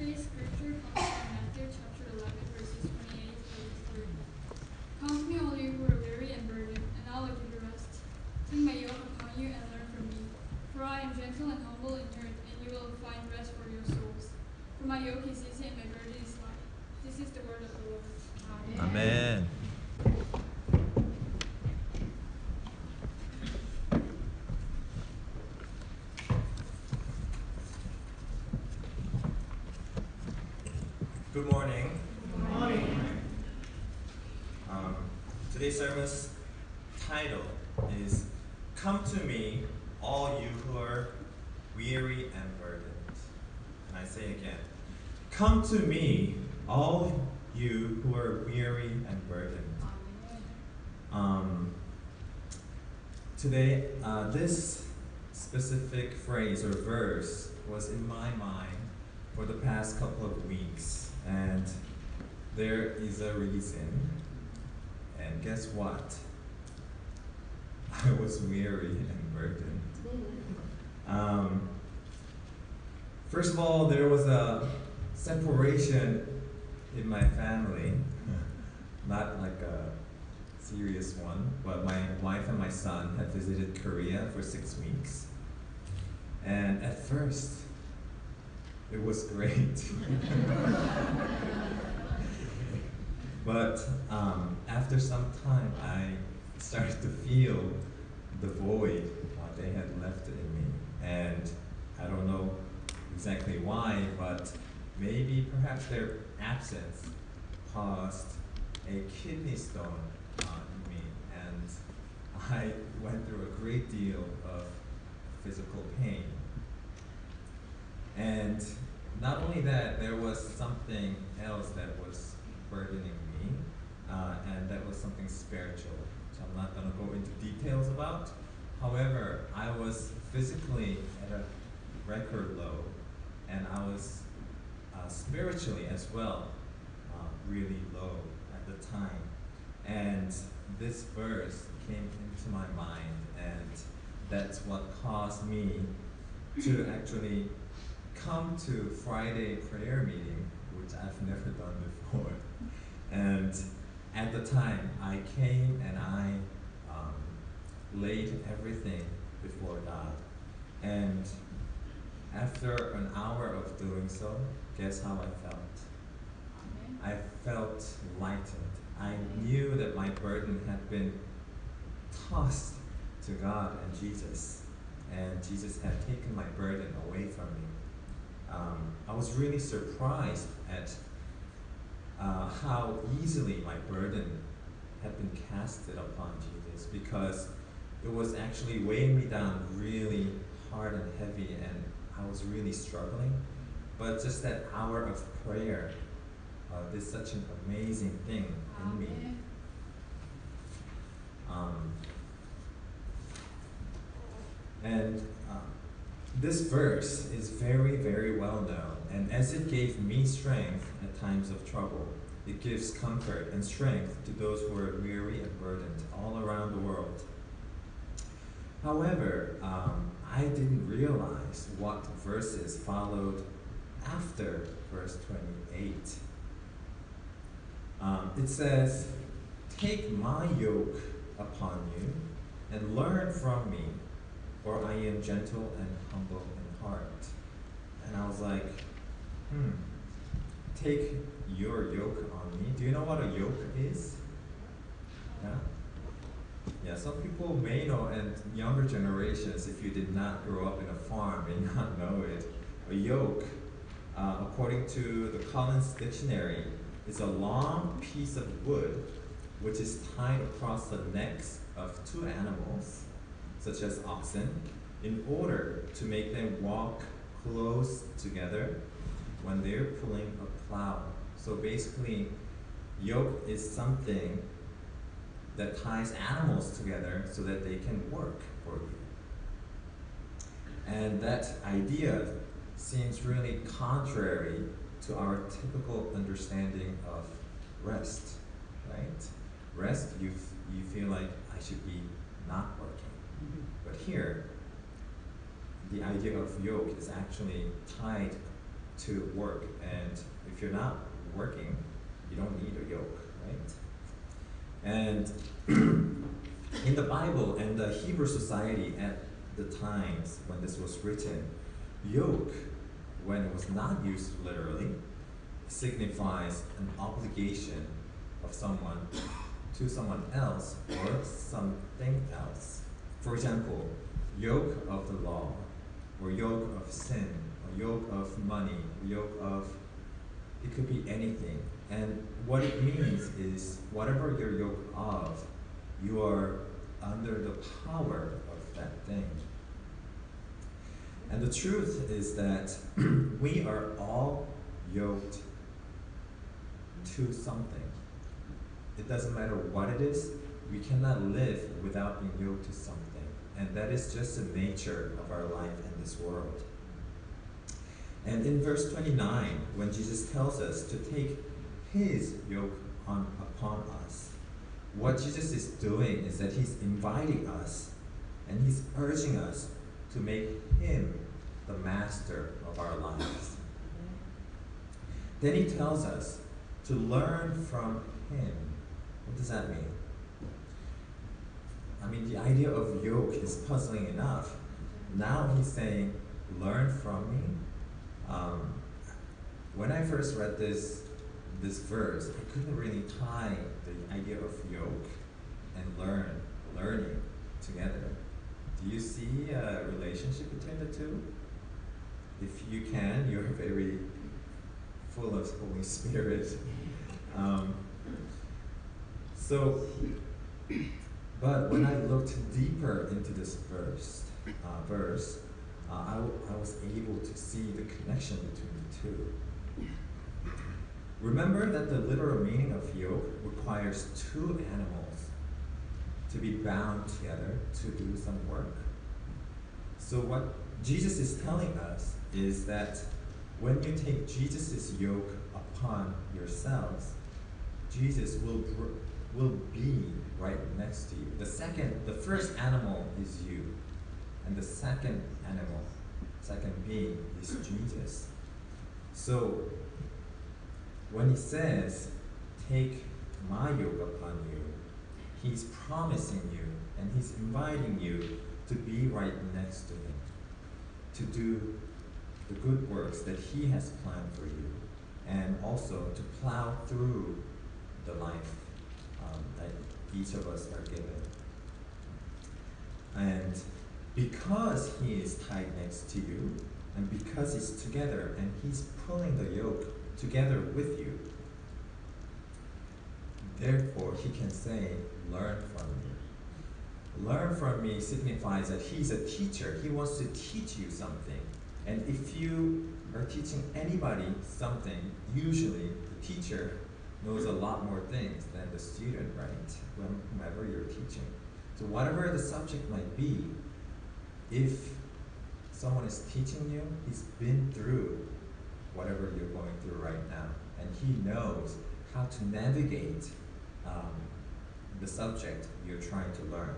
Today's scripture comes from Matthew chapter 11, verses 28 to 30. Come to me, all you who are weary and burdened, and I will give you rest. Take my yoke upon you and learn from me, for I am gentle and humble in heart, and you will find rest for your souls. For my yoke is easy and my burden is light. This is the word of the Lord. Amen. Good morning. Good morning. Today's sermon's title is Come to Me, All You Who Are Weary and Burdened. And I say again, Come to me, all you who are weary and burdened. Today, this specific phrase or verse was in my mind for the past couple of weeks, and there is a reason. And guess what? I was weary and burdened. First of all, there was a separation in my family, not like a serious one, but my wife and my son had visited Korea for 6 weeks. And at first, it was great. But after some time, I started to feel the void they had left in me. And I don't know exactly why, but maybe perhaps their absence caused a kidney stone in me. And I went through a great deal of physical pain. And not only that, there was something else that was burdening me, and that was something spiritual, which I'm not going to go into details about. However, I was physically at a record low, and I was spiritually as well really low at the time. And this verse came into my mind, and that's what caused me to actually come to Friday prayer meeting, which I've never done before. And at the time, I came and I laid everything before God. And after an hour of doing so, guess how I felt? I felt lightened. I knew that my burden had been tossed to God and Jesus. And Jesus had taken my burden away from me. I was really surprised at how easily my burden had been casted upon Jesus, because it was actually weighing me down really hard and heavy, and I was really struggling. But just that hour of prayer did such an amazing thing in me. This verse is very, very well known, and as it gave me strength at times of trouble, it gives comfort and strength to those who are weary and burdened all around the world. However, I didn't realize what verses followed after verse 28. It says, "Take my yoke upon you and learn from me, for I am gentle and humble in heart." And I was like, take your yoke on me. Do you know what a yoke is? Yeah? Yeah, some people may know, and younger generations, if you did not grow up in a farm, may not know it. A yoke, according to the Collins Dictionary, is a long piece of wood which is tied across the necks of two animals, such as oxen, in order to make them walk close together when they're pulling a plow. So basically, yoke is something that ties animals together so that they can work for you. And that idea seems really contrary to our typical understanding of rest, right? Rest, you feel like I should be not working. But here, the idea of yoke is actually tied to work, and if you're not working, you don't need a yoke, right? And in the Bible and the Hebrew society at the times when this was written, yoke, when it was not used literally, signifies an obligation of someone to someone else or something else. For example, yoke of the law, or yoke of sin, or yoke of money, yoke of, it could be anything. And what it means is whatever you're yoked of, you are under the power of that thing. And the truth is that we are all yoked to something. It doesn't matter what it is, we cannot live without being yoked to something. And that is just the nature of our life in this world. And in verse 29, when Jesus tells us to take his yoke upon us, what Jesus is doing is that he's inviting us and he's urging us to make him the master of our lives. Then he tells us to learn from him. What does that mean? I mean, the idea of yoke is puzzling enough. Now he's saying, learn from me. When I first read this verse, I couldn't really tie the idea of yoke and learning together. Do you see a relationship between the two? If you can, you're very full of Holy Spirit. But when I looked deeper into this verse, I was able to see the connection between the two. Remember that the literal meaning of yoke requires two animals to be bound together to do some work. So what Jesus is telling us is that when you take Jesus' yoke upon yourselves, Jesus will be right next to you. The first animal is you, and the second being is Jesus. So when he says, take my yoke upon you, he's promising you and he's inviting you to be right next to him, to do the good works that he has planned for you, and also to plow through the life that each of us are given. And because he is tied next to you, and because he's together and he's pulling the yoke together with you, therefore he can say, learn from me. Learn from me signifies that he's a teacher. He wants to teach you something. And if you are teaching anybody something, usually the teacher knows a lot more things than the student, right? Whomever you're teaching. So whatever the subject might be, if someone is teaching you, he's been through whatever you're going through right now. And he knows how to navigate the subject you're trying to learn.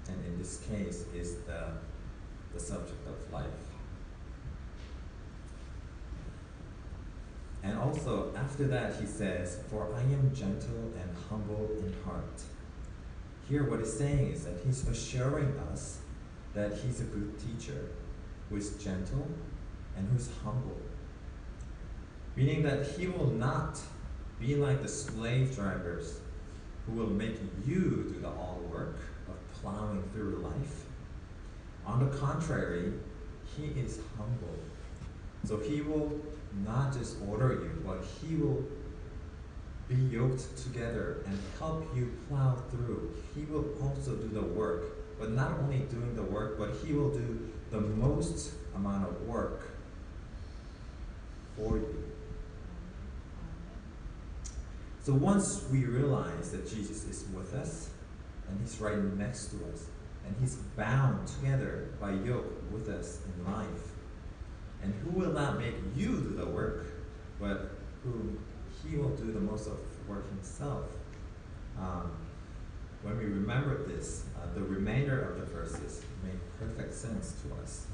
And in this case is the subject of life. And also, after that, he says, for I am gentle and humble in heart. Here, what he's saying is that he's assuring us that he's a good teacher who is gentle and who's humble. Meaning that he will not be like the slave drivers who will make you do all the work of plowing through life. On the contrary, he is humble. So he will not just order you, but he will be yoked together and help you plow through. He will also do the work, but not only doing the work, but he will do the most amount of work for you. So once we realize that Jesus is with us, and he's right next to us, and he's bound together by yoke with us in life, and who will not make you do the work, but who he will do the most of the work himself. When we remember this, the remainder of the verses make perfect sense to us.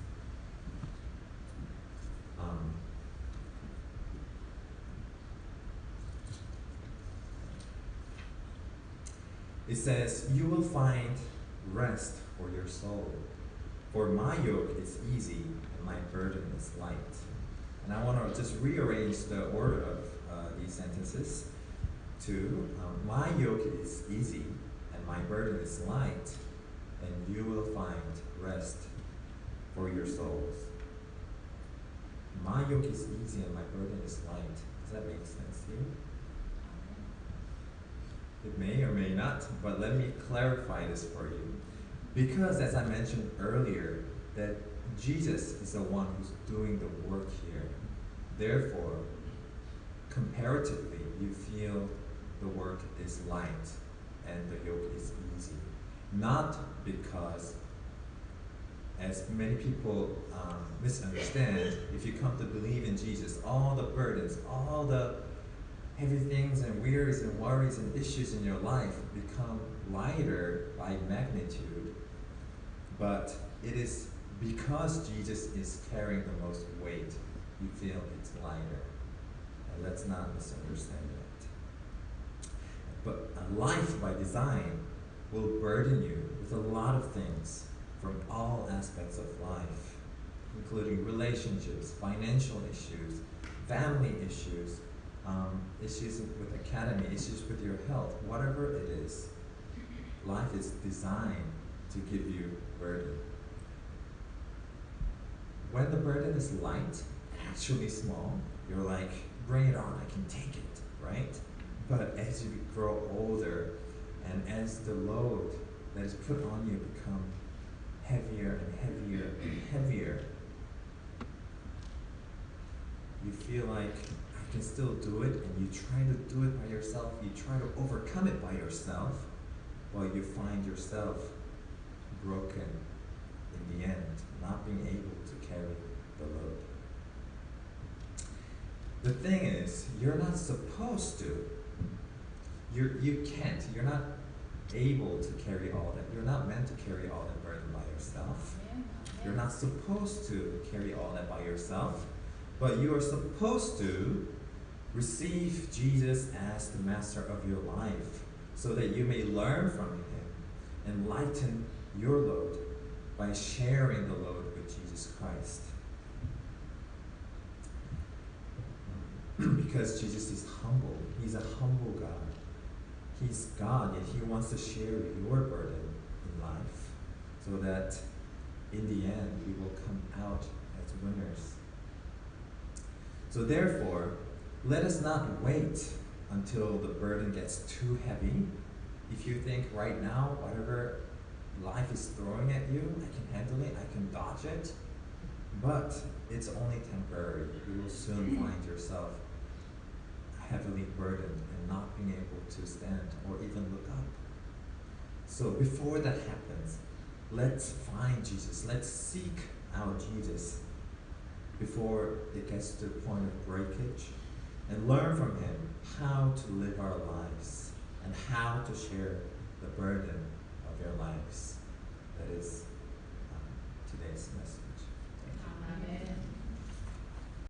It says, "You will find rest for your soul. For my yoke is easy and my burden is light." And I want to just rearrange the order of these sentences to, "My yoke is easy and my burden is light, and you will find rest for your souls." My yoke is easy and my burden is light. Does that make sense to you? It may or may not, but let me clarify this for you. Because, as I mentioned earlier, that Jesus is the one who's doing the work here. Therefore, comparatively, you feel the work is light and the yoke is easy. Not because, as many people misunderstand, if you come to believe in Jesus, all the burdens, all the heavy things and wearies and worries and issues in your life become lighter by magnitude. But it is because Jesus is carrying the most weight, you feel it's lighter. And let's not misunderstand that. But a life by design will burden you with a lot of things from all aspects of life, including relationships, financial issues, family issues, issues with academy, issues with your health, whatever it is. Life is designed to give you burden. When the burden is light, actually small, you're like, bring it on, I can take it, right? But as you grow older, and as the load that is put on you become heavier and heavier and heavier, you feel like, I can still do it, and you try to do it by yourself, you try to overcome it by yourself, while you find yourself broken in the end, not being able to carry the load. The thing is, you're not supposed to. You can't. You're not able to carry all that. You're not meant to carry all that burden by yourself. You're not supposed to carry all that by yourself. But you are supposed to receive Jesus as the master of your life, so that you may learn from him and lighten your load by sharing the load with Jesus Christ. Because Jesus is humble. He's a humble God. He's God, yet he wants to share your burden in life, so that in the end we will come out as winners. So therefore, let us not wait until the burden gets too heavy. If you think right now, whatever life is throwing at you, I can handle it, I can dodge it, but it's only temporary. You will soon find yourself heavily burdened and not being able to stand or even look up. So before that happens, let's find Jesus. Let's seek out Jesus before it gets to the point of breakage, and learn from him how to live our lives and how to share the burden of your lives. That is today's message. Thank you. Amen.